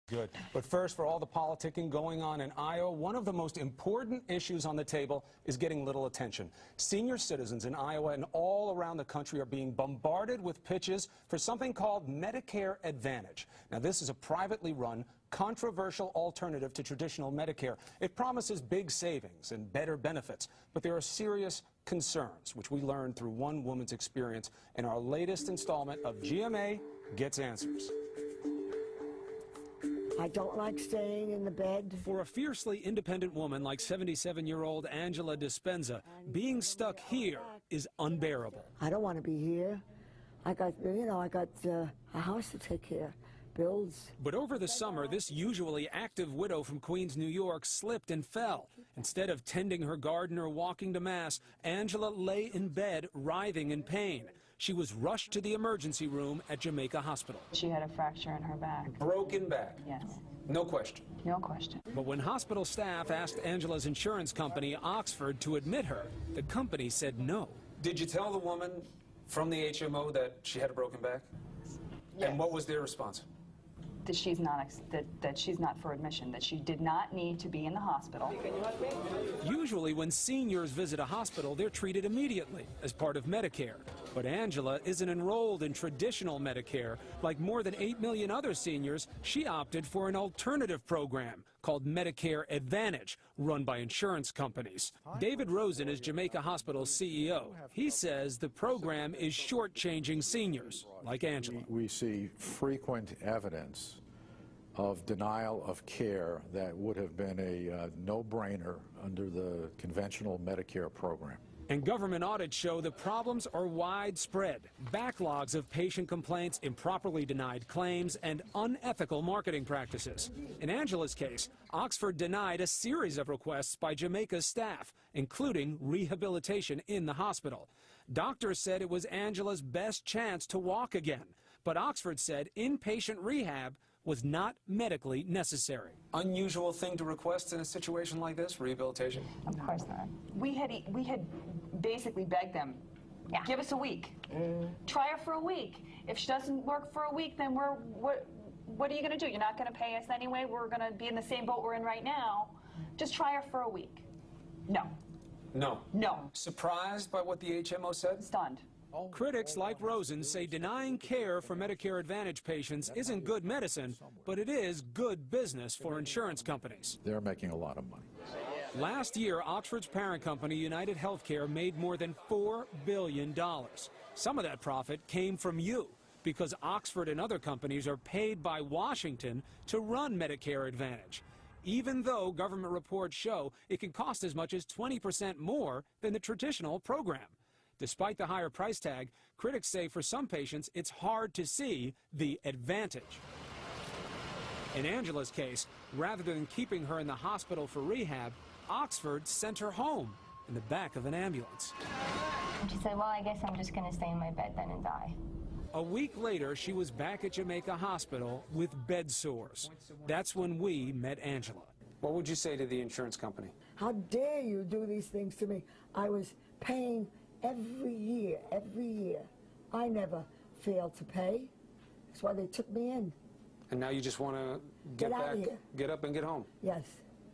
Good. But first, for all the politicking going on in Iowa, one of the most important issues on the table is getting little attention. Senior citizens in Iowa and all around the country are being bombarded with pitches for something called Medicare Advantage. Now, this is a privately run, controversial alternative to traditional Medicare. It promises big savings and better benefits, but there are serious concerns, which we learned through one woman's experience in our latest installment of GMA Gets Answers. I don't like staying in the bed. For a fiercely independent woman like 77-year-old Angela Dispenza, being stuck here is unbearable. I don't want to be here. I got a house to take care of, bills. But over the summer, this usually active widow from Queens, New York, slipped and fell. Instead of tending her garden or walking to Mass, Angela lay in bed, writhing in pain. She was rushed to the emergency room at Jamaica Hospital. She had a fracture in her back. Broken back? Yes. No question. No question. But when hospital staff asked Angela's insurance company, Oxford, to admit her, the company said no. Did you tell the woman from the HMO that she had a broken back? Yes. And what was their response? That she's not for admission, that she did not need to be in the hospital. Usually when seniors visit a hospital, they're treated immediately as part of Medicare. But Angela isn't enrolled in traditional Medicare. Like more than 8 million other seniors, she opted for an alternative program called Medicare Advantage, run by insurance companies. David Rosen is Jamaica Hospital's CEO. He says the program is shortchanging seniors like Angela. We see frequent evidence of denial of care that would have been a no-brainer under the conventional Medicare program. And government audits show the problems are widespread. Backlogs of patient complaints, improperly denied claims, and unethical marketing practices. In Angela's case, Oxford denied a series of requests by Jamaica's staff, including rehabilitation in the hospital. Doctors said it was Angela's best chance to walk again. But Oxford said inpatient rehab was not medically necessary. Unusual thing to request in a situation like this, rehabilitation? Of course not. We had basically begged them, give us a week. Try her for a week. If she doesn't work for a week, then what are you going to do? You're not going to pay us anyway. We're going to be in the same boat we're in right now. Just try her for a week. No. No. No. Surprised by what the HMO said? Stunned. Critics like Rosen say denying care for Medicare Advantage patients isn't good medicine, but it is good business for insurance companies. They're making a lot of money. Last year, Oxford's parent company, United Healthcare, made more than $4 billion. Some of that profit came from you, because Oxford and other companies are paid by Washington to run Medicare Advantage, even though government reports show it can cost as much as 20% more than the traditional program. Despite the higher price tag, critics say for some patients it's hard to see the advantage. In Angela's case, rather than keeping her in the hospital for rehab, Oxford sent her home in the back of an ambulance. She said, well, I guess I'm just going to stay in my bed then and die. A week later, she was back at Jamaica Hospital with bed sores. That's when we met Angela. What would you say to the insurance company? How dare you do these things to me? I was paying every year. I never failed to pay. That's why they took me in. And now you just want to get out back, of here. get up and get home? Yes.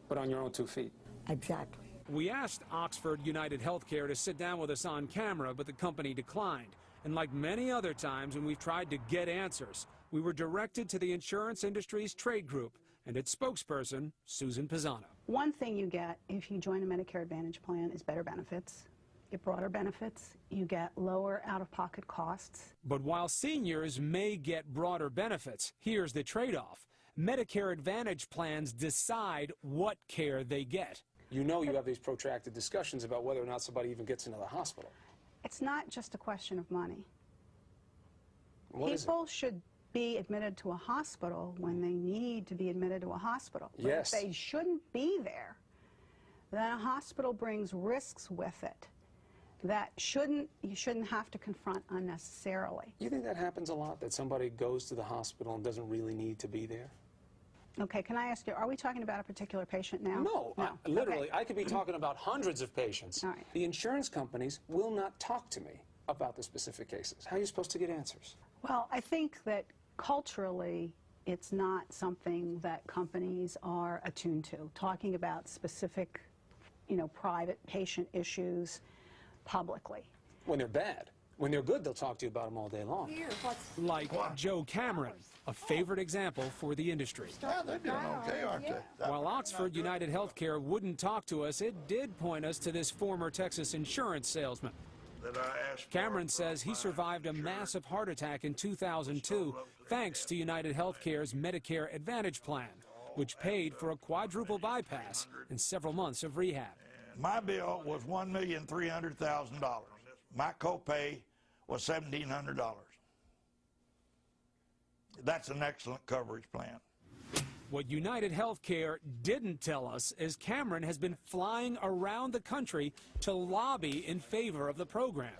But on your own 2 feet? Exactly. We asked Oxford United Healthcare to sit down with us on camera, but the company declined. And like many other times when we've tried to get answers, we were directed to the insurance industry's trade group and its spokesperson, Susan Pisano. One thing you get if you join a Medicare Advantage plan is better benefits. You get broader benefits, you get lower out-of-pocket costs. But while seniors may get broader benefits, here's the trade-off. Medicare Advantage plans decide what care they get. You know you have these protracted discussions about whether or not somebody even gets into the hospital. It's not just a question of money. People should be admitted to a hospital when they need to be admitted to a hospital. Yes. But if they shouldn't be there, then a hospital brings risks with it that you shouldn't have to confront unnecessarily. You think that happens a lot, that somebody goes to the hospital and doesn't really need to be there? Okay, can I ask you, are we talking about a particular patient now? No. Literally, okay. I could be talking about hundreds of patients. All right. The insurance companies will not talk to me about the specific cases. How are you supposed to get answers? Well, I think that culturally, it's not something that companies are attuned to. Talking about specific, private patient issues publicly. When they're bad. When they're good, they'll talk to you about them all day long. Like Joe Cameron, a favorite example for the industry. Yeah, they're doing okay, aren't they? While Oxford United Healthcare wouldn't talk to us, it did point us to this former Texas insurance salesman. Cameron says he survived a massive heart attack in 2002 thanks to United Healthcare's Medicare Advantage plan, which paid for a quadruple bypass and several months of rehab. My bill was $1,300,000. My copay was $1,700. That's an excellent coverage plan. What United Healthcare didn't tell us is Cameron has been flying around the country to lobby in favor of the program.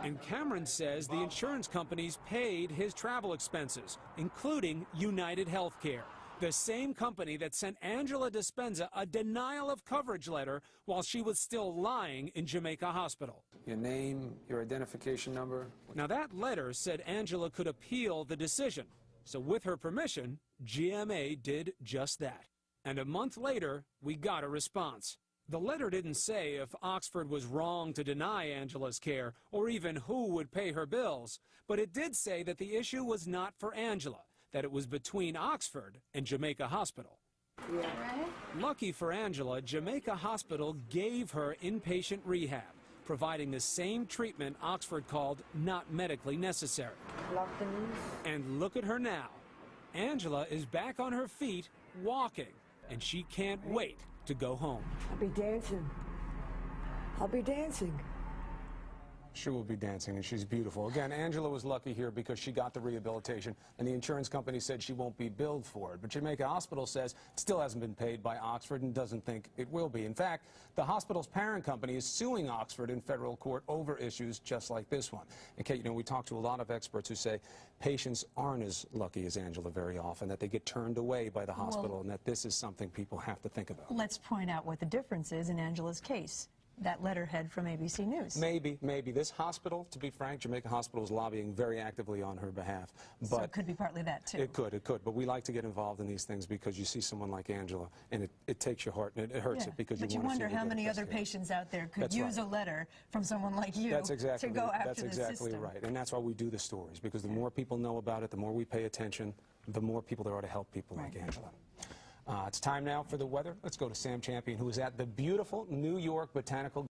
And Cameron says the insurance companies paid his travel expenses, including United Healthcare, the same company that sent Angela Dispenza a denial of coverage letter while she was still lying in Jamaica Hospital. Your name, your identification number. Now, that letter said Angela could appeal the decision. So with her permission, GMA did just that. And a month later, we got a response. The letter didn't say if Oxford was wrong to deny Angela's care or even who would pay her bills, but it did say that the issue was not for Angela, that it was between Oxford and Jamaica Hospital. Yeah. Lucky for Angela, Jamaica Hospital gave her inpatient rehab, providing the same treatment Oxford called not medically necessary. And look at her now. Angela is back on her feet, walking, and she can't wait to go home. I'll be dancing. I'll be dancing. She will be dancing, and she's beautiful. Again, Angela was lucky here because she got the rehabilitation, and the insurance company said she won't be billed for it. But Jamaica Hospital says it still hasn't been paid by Oxford and doesn't think it will be. In fact, the hospital's parent company is suing Oxford in federal court over issues just like this one. And Kate, we talk to a lot of experts who say patients aren't as lucky as Angela very often, that they get turned away by the hospital, and that this is something people have to think about. Let's point out what the difference is in Angela's case. That letterhead from ABC News. Maybe. This hospital, to be frank, Jamaica Hospital is lobbying very actively on her behalf. But so it could be partly that, too. It could. But we like to get involved in these things because you see someone like Angela, and it takes your heart, and it hurts it because but you wonder want to see how many other patients out there could use a letter from someone like you to go after the system. That's exactly right. And that's why we do the stories, because the more people know about it, the more we pay attention, the more people there are to help people like Angela. It's time now for the weather. Let's go to Sam Champion, who is at the beautiful New York Botanical